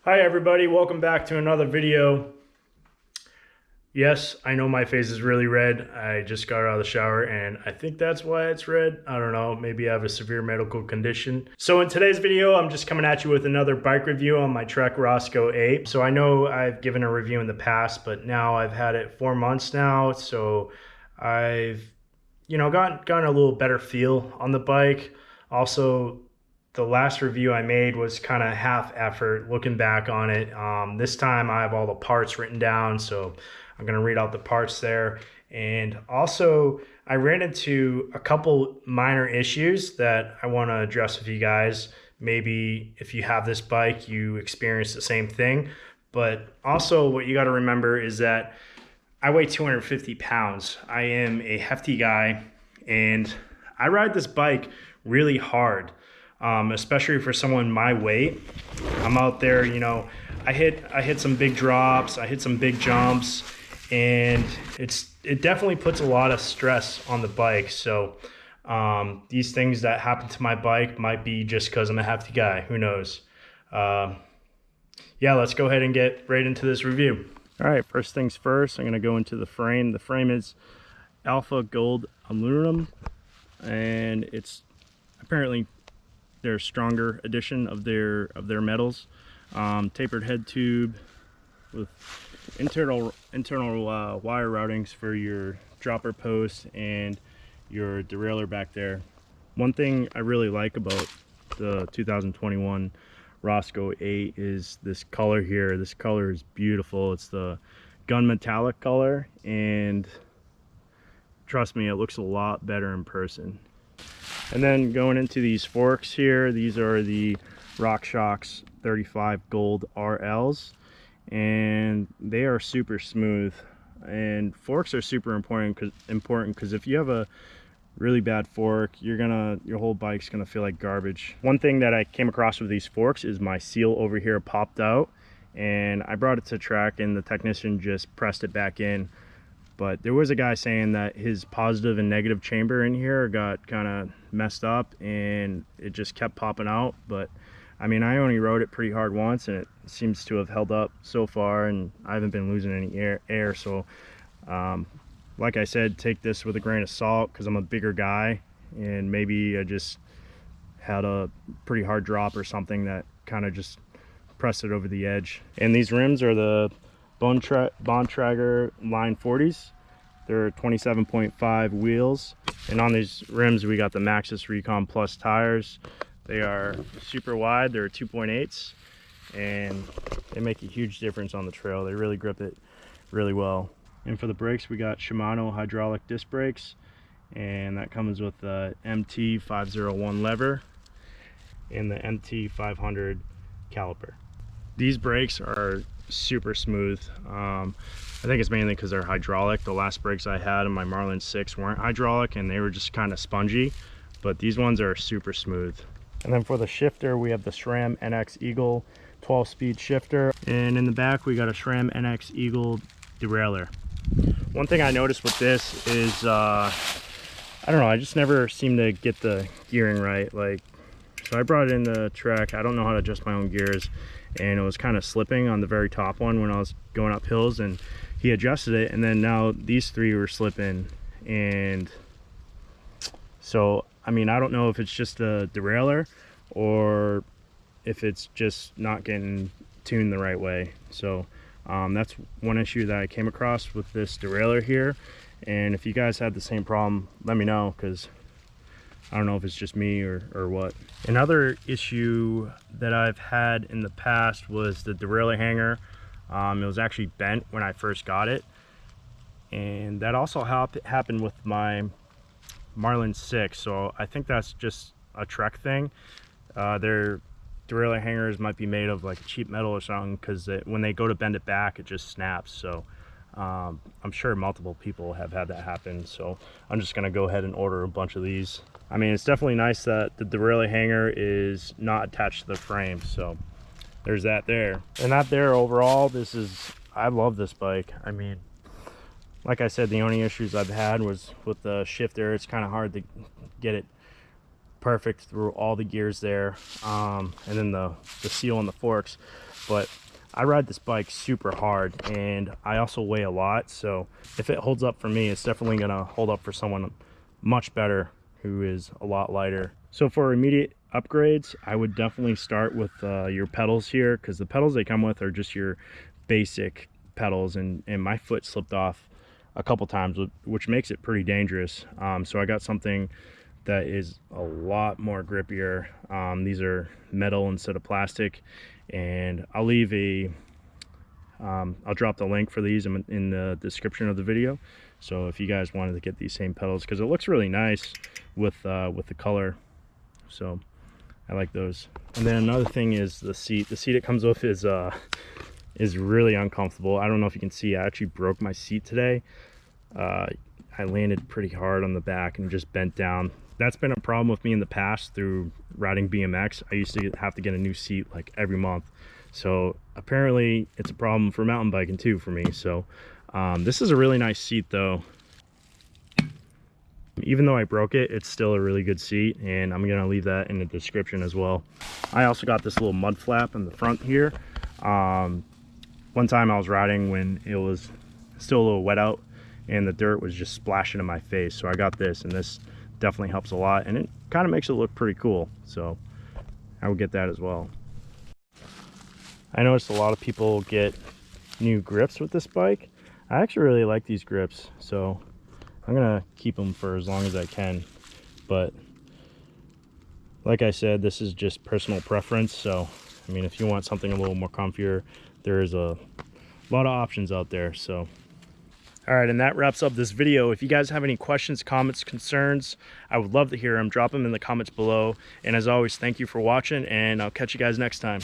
Hi everybody, welcome back to another video. Yes, I know my face is really red. I just got out of the shower and I think that's why it's red. I don't know, maybe I have a severe medical condition. So in today's video, I'm just coming at you with another bike review on my Trek Roscoe 8. So I know I've given a review in the past, but now I've had it 4 months now. So I've, gotten a little better feel on the bike. Also, the last review I made was kind of half effort looking back on it. This time I have all the parts written down, so I'm going to read out the parts there. And also I ran into a couple minor issues that I want to address with you guys. Maybe if you have this bike, you experience the same thing. But also what you got to remember is that I weigh 250 pounds. I am a hefty guy and I ride this bike really hard. Especially for someone my weight. I'm out there, I hit some big drops, I hit some big jumps, and it definitely puts a lot of stress on the bike. So these things that happen to my bike might be just because I'm a hefty guy. Who knows? Yeah, let's go ahead and get right into this review. All right, first things first, I'm going to go into the frame. The frame is Alpha Gold Aluminum, and it's apparently their stronger edition of their metals. Tapered head tube with internal wire routings for your dropper post and your derailleur back there. One thing I really like about the 2021 Roscoe 8 is this color here. This color is beautiful. It's the gun metallic color, and trust me, it looks a lot better in person. And then going into these forks here, these are the RockShox 35 Gold RLs, and they are super smooth. And forks are super important because if you have a really bad fork, your whole bike's gonna feel like garbage. One thing that I came across with these forks is my seal over here popped out, and I brought it to track and the technician just pressed it back in. But there was a guy saying that his positive and negative chamber in here got kind of messed up and it just kept popping out. But I mean, I only rode it pretty hard once and it seems to have held up so far, and I haven't been losing any air. So like I said, take this with a grain of salt because I'm a bigger guy and maybe I just had a pretty hard drop or something that kind of just pressed it over the edge. And these rims are the Bontrager Line 40s. They're 27.5 wheels, and on these rims we got the Maxxis Recon Plus tires. They are super wide. They're 2.8s, and they make a huge difference on the trail. They really grip it really well. And for the brakes, we got Shimano hydraulic disc brakes, and that comes with the MT501 lever and the MT500 caliper. These brakes are super smooth. I think it's mainly because they're hydraulic. The last brakes I had in my Marlin 6 weren't hydraulic and they were just kind of spongy, but these ones are super smooth. And then for the shifter, we have the Sram NX Eagle 12-speed shifter, and in the back we got a Sram NX Eagle derailleur. One thing I noticed with this is I don't know, I just never seem to get the gearing right. So I brought it in the Trek. I don't know how to adjust my own gears, and it was kind of slipping on the very top one when I was going up hills, and he adjusted it, and then now these three were slipping. And so I mean, I don't know if it's just the derailleur or if it's just not getting tuned the right way. So that's one issue that I came across with this derailleur here, and if you guys had the same problem, let me know, because I don't know if it's just me or what. Another issue that I've had in the past was the derailleur hanger. It was actually bent when I first got it, and that also happened with my Marlin 6. So I think that's just a Trek thing. Their derailleur hangers might be made of like cheap metal or something, because when they go to bend it back, it just snaps. So I'm sure multiple people have had that happen, so I'm just gonna go ahead and order a bunch of these. I mean, it's definitely nice that the derailleur hanger is not attached to the frame, so there's that there. And that there, overall, I love this bike. I mean, like I said, the only issues I've had was with the shifter. It's kind of hard to get it perfect through all the gears there, and then the seal on the forks. But I ride this bike super hard, and I also weigh a lot, so if it holds up for me, it's definitely gonna hold up for someone much better who is a lot lighter. So for immediate upgrades, I would definitely start with your pedals here, because the pedals they come with are just your basic pedals, and my foot slipped off a couple times, which makes it pretty dangerous. So I got something that is a lot more grippier. These are metal instead of plastic, and I'll leave I'll drop the link for these in the description of the video. So if you guys wanted to get these same pedals, because it looks really nice with the color, so I like those. And then another thing is the seat. The seat it comes with is really uncomfortable. I don't know if you can see, I actually broke my seat today. I landed pretty hard on the back and just bent down. That's been a problem with me in the past through riding BMX. I used to have to get a new seat like every month. So apparently it's a problem for mountain biking too for me. So this is a really nice seat though. Even though I broke it, it's still a really good seat, and I'm gonna leave that in the description as well. I also got this little mud flap in the front here. One time I was riding when it was still a little wet out and the dirt was just splashing in my face, so I got this, and this definitely helps a lot, and it kind of makes it look pretty cool, so I would get that as well. I noticed a lot of people get new grips with this bike. I actually really like these grips, so I'm gonna keep them for as long as I can. But like I said, this is just personal preference, so I mean, if you want something a little more comfier, there's a lot of options out there. So all right, and that wraps up this video. If you guys have any questions, comments, concerns, I would love to hear them. Drop them in the comments below, and as always, thank you for watching, and I'll catch you guys next time.